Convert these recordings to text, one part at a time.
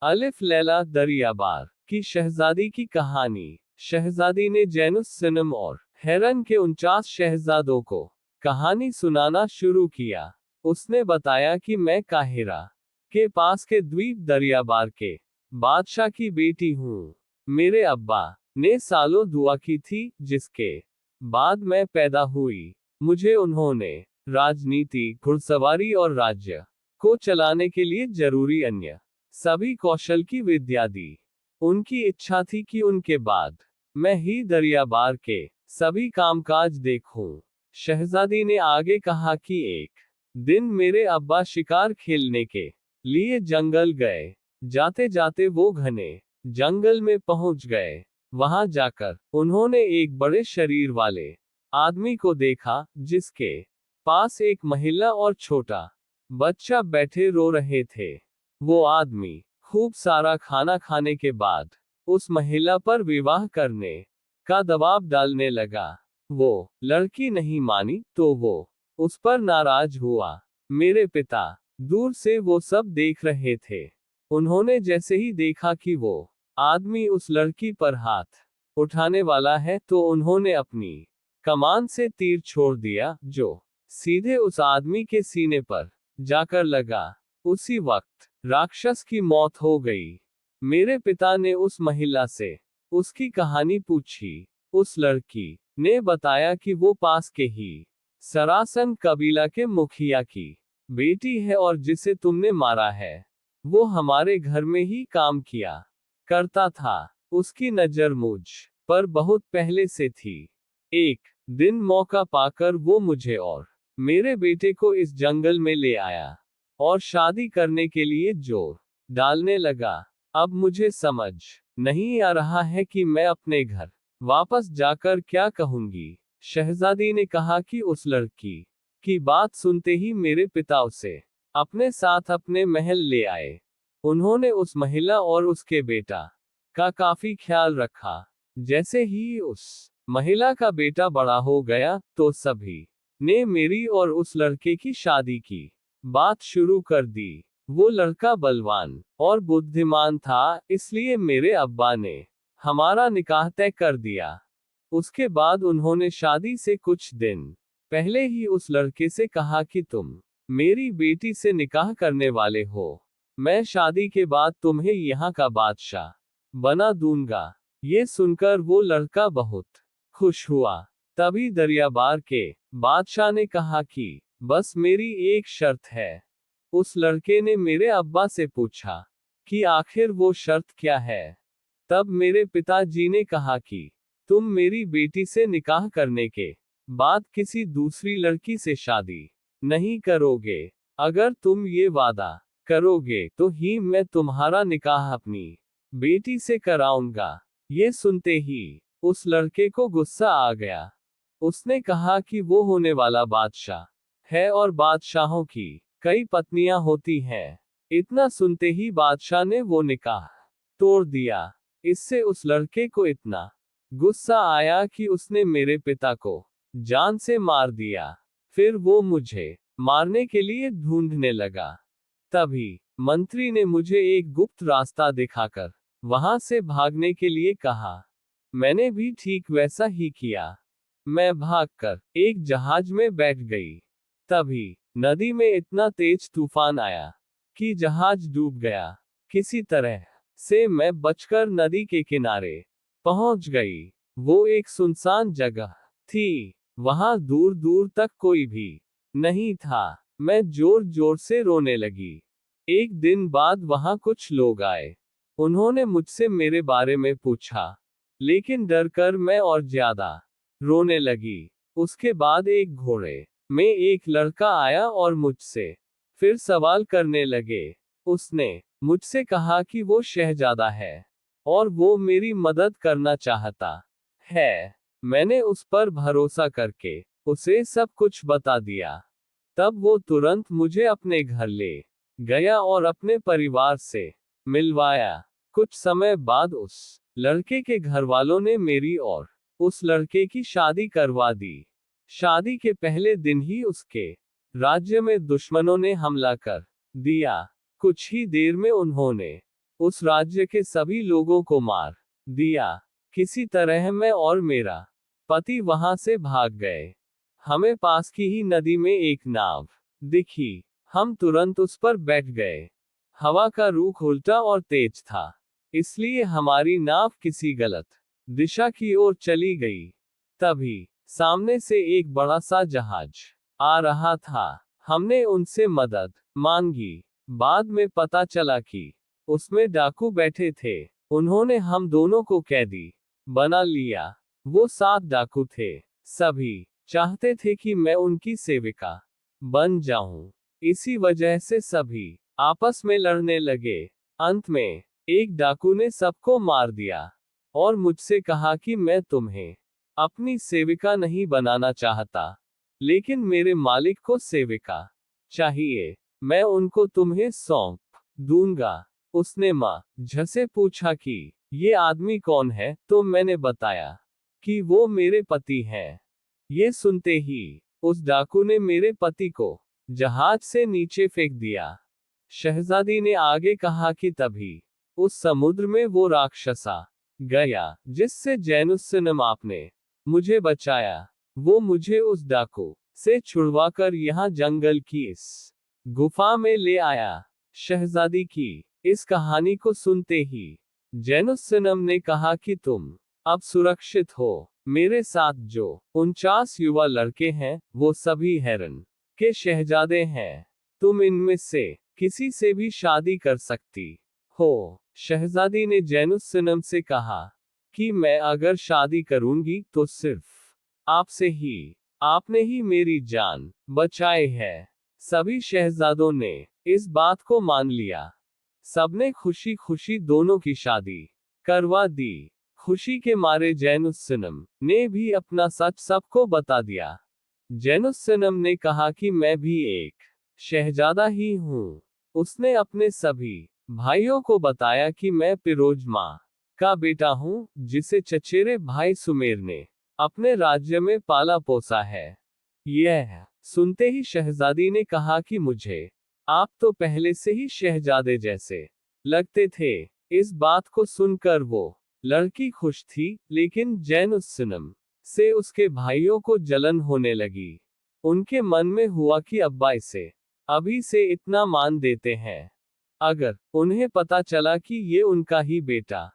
अलिफ लैला दरियाबार की शहजादी की कहानी। शहजादी ने जैनुस सिनम और हेरन के 49 शहजादों को कहानी सुनाना शुरू किया। उसने बताया कि मैं काहिरा के पास के द्वीप दरियाबार के बादशाह की बेटी हूँ। मेरे अब्बा ने सालों दुआ की थी, जिसके बाद मैं पैदा हुई। मुझे उन्होंने राजनीति, घुड़सवारी और राज्य को चलाने के लिए जरूरी अन्य सभी कौशल की विद्या दी। उनकी इच्छा थी कि उनके बाद मैं ही दरियाबार के सभी कामकाज देखूं। शहजादी ने आगे कहा कि एक दिन मेरे अब्बा शिकार खेलने के लिए जंगल गए। जाते जाते वो घने जंगल में पहुंच गए। वहां जाकर उन्होंने एक बड़े शरीर वाले आदमी को देखा, जिसके पास एक महिला और छोटा बच्चा बैठे रो रहे थे। वो आदमी खूब सारा खाना खाने के बाद उस महिला पर विवाह करने का दबाव डालने लगा। वो लड़की नहीं मानी तो वो उस पर नाराज हुआ। मेरे पिता दूर से वो सब देख रहे थे। उन्होंने जैसे ही देखा कि वो आदमी उस लड़की पर हाथ उठाने वाला है, तो उन्होंने अपनी कमान से तीर छोड़ दिया, जो सीधे उस आदमी के सीने पर जाकर लगा। उसी वक्त राक्षस की मौत हो गई। मेरे पिता ने उस महिला से उसकी कहानी पूछी। उस लड़की ने बताया कि वो पास के ही सरासन कबीला के मुखिया की बेटी है, और जिसे तुमने मारा है वो हमारे घर में ही काम किया करता था। उसकी नजर मुझ पर बहुत पहले से थी। एक दिन मौका पाकर वो मुझे और मेरे बेटे को इस जंगल में ले आया और शादी करने के लिए जोर डालने लगा। अब मुझे समझ नहीं आ रहा है कि मैं अपने घर वापस जाकर क्या कहूंगी। शहजादी ने कहा कि उस लड़की की बात सुनते ही मेरे पिता उसे अपने साथ अपने महल ले आए। उन्होंने उस महिला और उसके बेटा का काफी ख्याल रखा। जैसे ही उस महिला का बेटा बड़ा हो गया, तो सभी ने मेरी और उस लड़के की शादी की बात शुरू कर दी। वो लड़का बलवान और बुद्धिमान था, इसलिए मेरे अब्बा ने हमारा निकाह तय कर दिया। उसके बाद उन्होंने शादी से कुछ दिन पहले ही उस लड़के से कहा कि तुम मेरी बेटी से निकाह करने वाले हो। मैं शादी के बाद तुम्हें यहाँ का बादशाह बना दूंगा। ये सुनकर वो लड़का बहुत खुश हुआ। तभी दरियाबार के बादशाह ने कहा कि बस मेरी एक शर्त है। उस लड़के ने मेरे अब्बा से पूछा कि आखिर वो शर्त क्या है। तब मेरे पिताजी ने कहा कि तुम मेरी बेटी से निकाह करने के बाद किसी दूसरी लड़की से शादी नहीं करोगे। अगर तुम ये वादा करोगे तो ही मैं तुम्हारा निकाह अपनी बेटी से कराऊंगा। ये सुनते ही उस लड़के को गुस्सा आ गया। उसने कहा कि वो होने वाला बादशाह है और बादशाहों की कई पत्नियां होती हैं। इतना सुनते ही बादशाह ने वो निकाह तोड़ दिया। इससे उस लड़के को इतना गुस्सा आया कि उसने मेरे पिता को जान से मार दिया। फिर वो मुझे मारने के लिए ढूंढने लगा। तभी मंत्री ने मुझे एक गुप्त रास्ता दिखाकर वहां से भागने के लिए कहा। मैंने भी ठीक वैसा ही किया। मैं भागकर एक जहाज में बैठ गई। तभी नदी में इतना तेज तूफान आया कि जहाज डूब गया। किसी तरह से मैं बचकर नदी के किनारे पहुंच गई। वो एक सुनसान जगह थी। वहां दूर दूर तक कोई भी नहीं था। मैं जोर जोर से रोने लगी। एक दिन बाद वहां कुछ लोग आए। उन्होंने मुझसे मेरे बारे में पूछा, लेकिन डर कर मैं और ज्यादा रोने लगी। उसके बाद एक घोड़े में एक लड़का आया और मुझसे फिर सवाल करने लगे। उसने मुझसे कहा कि वो शहजादा है और वो मेरी मदद करना चाहता है। मैंने उस पर भरोसा करके उसे सब कुछ बता दिया। तब वो तुरंत मुझे अपने घर ले गया और अपने परिवार से मिलवाया। कुछ समय बाद उस लड़के के घर वालों ने मेरी और उस लड़के की शादी करवा दी। शादी के पहले दिन ही उसके राज्य में दुश्मनों ने हमला कर दिया। कुछ ही देर में उन्होंने उस राज्य के सभी लोगों को मार दिया। किसी तरह मैं और मेरा पति वहां से भाग गए। हमें पास की ही नदी में एक नाव दिखी। हम तुरंत उस पर बैठ गए। हवा का रुख उल्टा और तेज था, इसलिए हमारी नाव किसी गलत दिशा की ओर चली गई। तभी सामने से एक बड़ा सा जहाज आ रहा था। हमने उनसे मदद मांगी। बाद में पता चला कि उसमें डाकू बैठे थे। उन्होंने हम दोनों को कैदी बना लिया। वो 7 डाकू थे। सभी चाहते थे कि मैं उनकी सेविका बन जाऊं। इसी वजह से सभी आपस में लड़ने लगे। अंत में एक डाकू ने सबको मार दिया और मुझसे कहा कि मैं तुम्हें अपनी सेविका नहीं बनाना चाहता, लेकिन मेरे मालिक को सेविका चाहिए। मैं उनको तुम्हें सौंप दूंगा। उसने माँ झ से पूछा कि ये आदमी कौन है, तो मैंने बताया कि वो मेरे पति हैं। ये सुनते ही उस डाकू ने मेरे पति को जहाज से नीचे फेंक दिया। शहजादी ने आगे कहा कि तभी उस समुद्र में वो राक्षस आ गया जिससे जैनुस्सनम आपने मुझे बचाया। वो मुझे उस डाकू से छुड़वाकर यहाँ जंगल की इस गुफा में ले आया। शहजादी की इस कहानी को सुनते ही जैनुस्सनम ने कहा कि तुम अब सुरक्षित हो। मेरे साथ जो 49 युवा लड़के हैं, वो सभी हेरन के शहजादे हैं। तुम इनमें से किसी से भी शादी कर सकती हो। शहजादी ने जैनुस्सनम से कहा कि मैं अगर शादी करूंगी तो सिर्फ आपसे ही। आपने ही मेरी जान बचाई है। सभी शहजादों ने इस बात को मान लिया। सबने खुशी खुशी दोनों की शादी करवा दी। खुशी के मारे जैनुस्सनम ने भी अपना सच सबको बता दिया। जैनुस्सनम ने कहा कि मैं भी एक शहजादा ही हूँ। उसने अपने सभी भाइयों को बताया कि मैं पिरोज माँ का बेटा हूँ, जिसे चचेरे भाई सुमेर ने अपने राज्य में पाला पोसा है। यह सुनते ही शहजादी ने कहा कि मुझे आप तो पहले से ही शहजादे जैसे लगते थे। इस बात को सुनकर वो लड़की खुश थी, लेकिन जैनुस्सनम से उसके भाइयों को जलन होने लगी। उनके मन में हुआ कि अब्बा इसे अभी से इतना मान देते हैं, अगर उन्हें पता चला कि ये उनका ही बेटा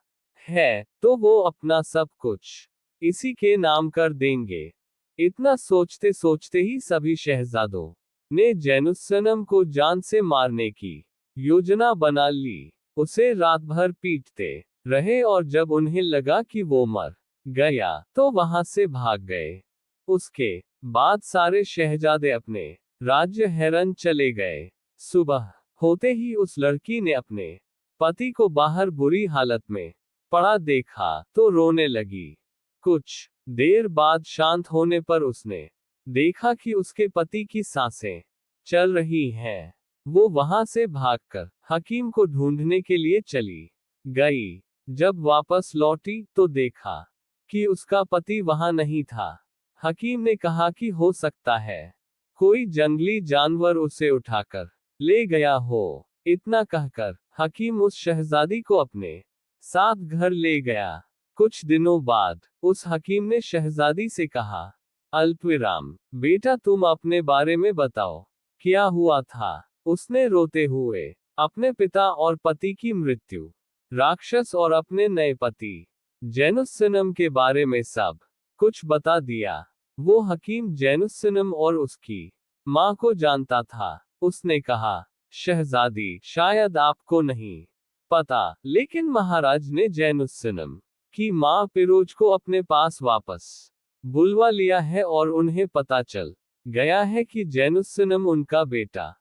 है, तो वो अपना सब कुछ इसी के नाम कर देंगे। इतना सोचते सोचते ही सभी शहजादों ने जैनुस्सनम को जान से मारने की योजना बना ली। उसे रात भर पीटते रहे और जब उन्हें लगा कि वो मर गया तो वहां से भाग गए। उसके बाद सारे शहजादे अपने राज्य हेरन चले गए। सुबह होते ही उस लड़की ने अपने पति को बाहर बुरी हालत में पड़ा देखा तो रोने लगी। कुछ देर बाद शांत होने पर उसने देखा कि उसके पति की सांसें चल रही हैं। वो वहां से भागकर हकीम को ढूंढने के लिए चली गई। जब वापस लौटी तो देखा कि उसका पति वहां नहीं था। हकीम ने कहा कि हो सकता है कोई जंगली जानवर उसे उठाकर ले गया हो। इतना कहकर हकीम उस शहजादी को अपने साथ घर ले गया। कुछ दिनों बाद उस हकीम ने शहजादी से कहा, अल्पविराम बेटा, तुम अपने बारे में बताओ, क्या हुआ था। उसने रोते हुए अपने पिता और पति की मृत्यु, राक्षस और अपने नए पति जैनुस्सनम के बारे में सब कुछ बता दिया। वो हकीम जैनुस्सनम और उसकी माँ को जानता था। उसने कहा, शहजादी, शायद आपको नहीं पता, लेकिन महाराज ने जैनुस्सनम की माँ पिरोज को अपने पास वापस बुलवा लिया है और उन्हें पता चल गया है कि जैनुस्सनम उनका बेटा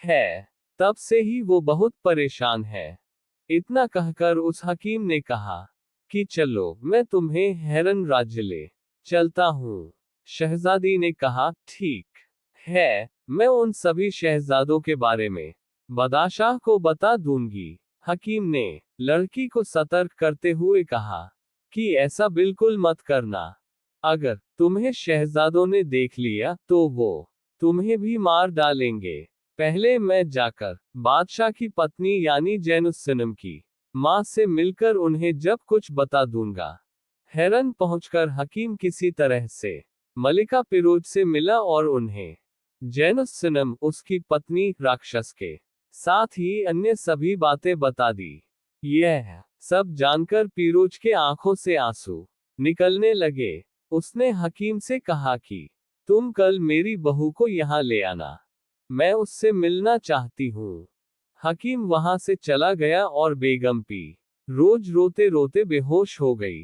है। तब से ही वो बहुत परेशान है। इतना कहकर उस हकीम ने कहा कि चलो, मैं तुम्हें हेरन राज्य ले चलता हूँ। शहजादी ने कहा, ठीक है, मैं उन सभी शहजादों के बारे में बादशाह को बता दूंगी। हकीम ने लड़की को सतर्क करते हुए कहा कि ऐसा बिल्कुल मत करना। अगर तुम्हें शहजादों ने देख लिया तो वो तुम्हें भी मार डालेंगे। पहले मैं जाकर बादशाह की पत्नी यानी जैनुस्सनम की माँ से मिलकर उन्हें जब कुछ बता दूंगा। हेरन पहुंचकर हकीम किसी तरह से मलिका पिरोज से मिला और उन्हें जैनुस्सनम, उसकी पत्नी, राक्षस के साथ ही अन्य सभी बातें बता दी। यह सब जानकर पिरोज के आंखों से आंसू निकलने लगे। उसने हकीम से कहा कि तुम कल मेरी बहू को यहाँ ले आना, मैं उससे मिलना चाहती हूँ। हकीम वहां से चला गया और बेगम पी रोज रोते रोते बेहोश हो गई।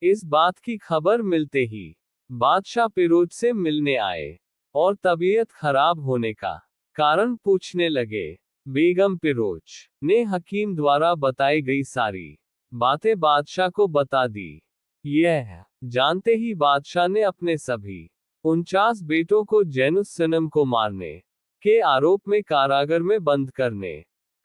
इस बात की खबर मिलते ही बादशाह पिरोज से मिलने आए और तबीयत खराब होने का कारण पूछने लगे। बेगम पिरोज ने हकीम द्वारा बताई गई सारी बातें बादशाह को बता दी। यह जानते ही बादशाह ने अपने सभी 49 बेटों को जैनुस्सनम को मारने के आरोप में कारागार में बंद करने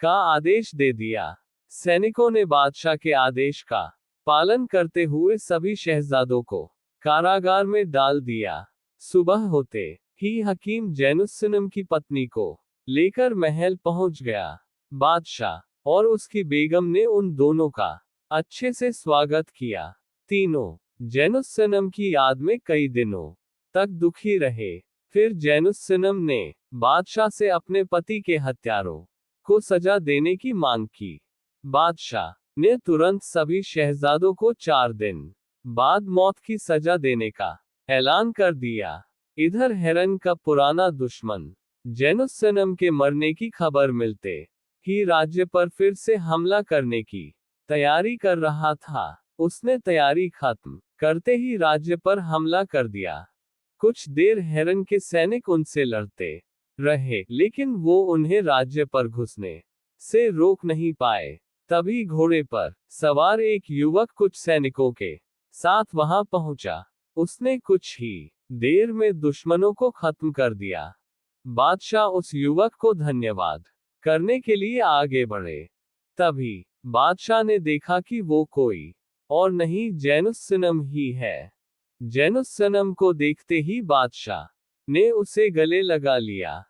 का आदेश दे दिया। सैनिकों ने बादशाह के आदेश का पालन करते हुए सभी शहजादों को कारागार में डाल दिया। सुबह होते ही हकीम जैनुस्सनम की पत्नी को लेकर महल पहुंच गया। बादशाह और उसकी बेगम ने उन दोनों का अच्छे से स्वागत किया। तीनों जैनुस्सनम की याद में कई दिनों तक दुखी रहे। फिर जैनुस्सनम ने बादशाह से अपने पति के हत्यारों को सजा देने की मांग की। बादशाह ने तुरंत सभी शहजादों को 4 दिन बाद मौत की सजा देने का ऐलान कर दिया। इधर हेरन का पुराना दुश्मन जैनुस्सनम के मरने की खबर मिलते ही राज्य पर फिर से हमला करने की तैयारी कर रहा था। उसने तैयारी खत्म करते ही राज्य पर हमला कर दिया। कुछ देर हेरन के सैनिक उनसे लड़ते रहे, लेकिन वो उन्हें राज्य पर घुसने से रोक नहीं पाए। तभी घोड़े पर सवार एक युवक कुछ सैनिकों के साथ वहां पहुंचा। उसने कुछ ही देर में दुश्मनों को खत्म कर दिया। बादशाह उस युवक को धन्यवाद करने के लिए आगे बढ़े। तभी बादशाह ने देखा कि वो कोई और नहीं जैनुस्सनम ही है। जैनुस्सनम को देखते ही बादशाह ने उसे गले लगा लिया।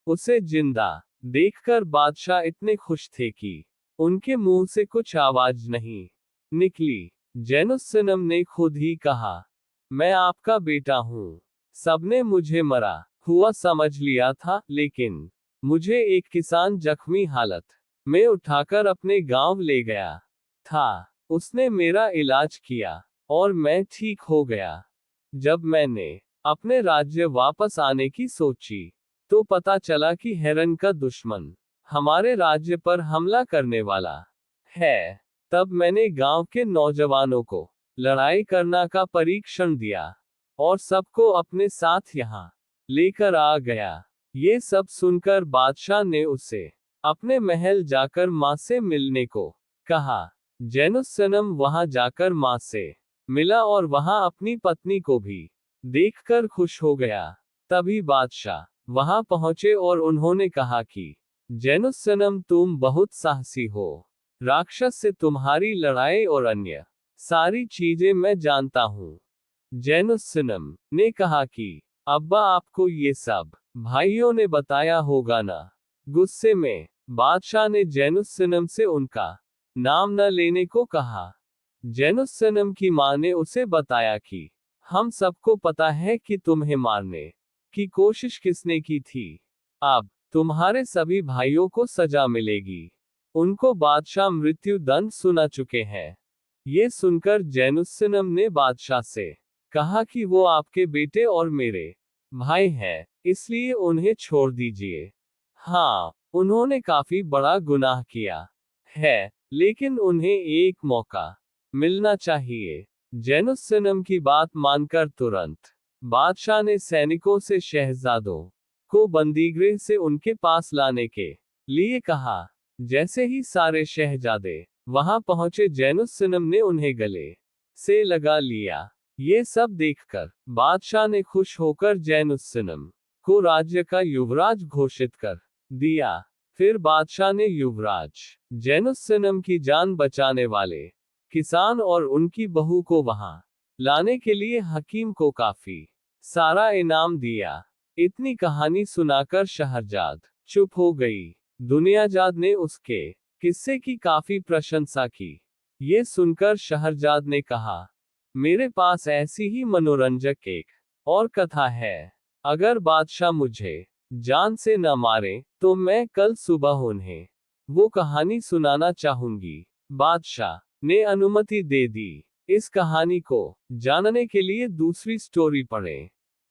उसे जिंदा देखकर बादशाह इतने खुश थे कि उनके मुंह से कुछ आवाज नहीं निकली। जैनुस्सनम ने खुद ही कहा, मैं आपका बेटा हूँ। सबने मुझे मरा हुआ समझ लिया था, लेकिन मुझे एक किसान जख्मी हालत में उठाकर अपने गांव ले गया था। उसने मेरा इलाज किया और मैं ठीक हो गया। जब मैंने अपने राज्य वापस आने की सोची तो पता चला कि हेरन का दुश्मन हमारे राज्य पर हमला करने वाला है। तब मैंने गांव के नौजवानों को लड़ाई करना का परीक्षण दिया और सबको अपने साथ यहाँ लेकर आ गया। ये सब सुनकर बादशाह ने उसे अपने महल जाकर माँ से मिलने को कहा। जैनुस्सनम वहां जाकर माँ से मिला और वहां अपनी पत्नी को भी देखकर खुश हो गया। तभी बादशाह वहां पहुंचे और उन्होंने कहा कि जैनुस्सनम, तुम बहुत साहसी हो। राक्षस से तुम्हारी लड़ाई और अन्य सारी चीजें मैं जानता हूँ। जैनुस्सनम ने कहा कि अब्बा, आपको ये सब भाइयों ने बताया होगा ना। गुस्से में बादशाह ने जैनुस्सनम से उनका नाम न लेने को कहा। जैनुस्सनम की मां ने उसे बताया कि हम सबको पता है कि तुम्हें मारने की कोशिश किसने की थी। अब तुम्हारे सभी भाइयों को सजा मिलेगी। उनको बादशाह मृत्यु दंड सुना चुके हैं। ये सुनकर जैनुस्सनम ने बादशाह से कहा कि वो आपके बेटे और मेरे भाई हैं, इसलिए उन्हें छोड़ दीजिए। हाँ, उन्होंने काफी बड़ा गुनाह किया है, लेकिन उन्हें एक मौका मिलना चाहिए। जैनुस्सनम की बात मानकर तुरंत बादशाह ने सैनिकों से शहजादों को बंदीगृह से उनके पास लाने के लिए कहा। जैसे ही सारे शहजादे वहां पहुंचे, जैनुस्सनम ने उन्हें गले से लगा लिया। ये सब देखकर बादशाह ने खुश होकर जैनुस्सनम को राज्य का युवराज घोषित कर दिया। फिर बादशाह ने युवराज जैनुस्सनम की जान बचाने वाले किसान और उनकी बहू को वहां लाने के लिए हकीम को काफी सारा इनाम दिया। इतनी कहानी सुनाकर शहरजाद चुप हो गई। दुनियाजाद ने उसके किस्से की काफी प्रशंसा की। ये सुनकर शहरजाद ने कहा, मेरे पास ऐसी ही मनोरंजक एक और कथा है। अगर बादशाह मुझे जान से न मारे तो मैं कल सुबह उन्हें वो कहानी सुनाना चाहूंगी। बादशाह ने अनुमति दे दी। इस कहानी को जानने के लिए दूसरी स्टोरी पढ़ें।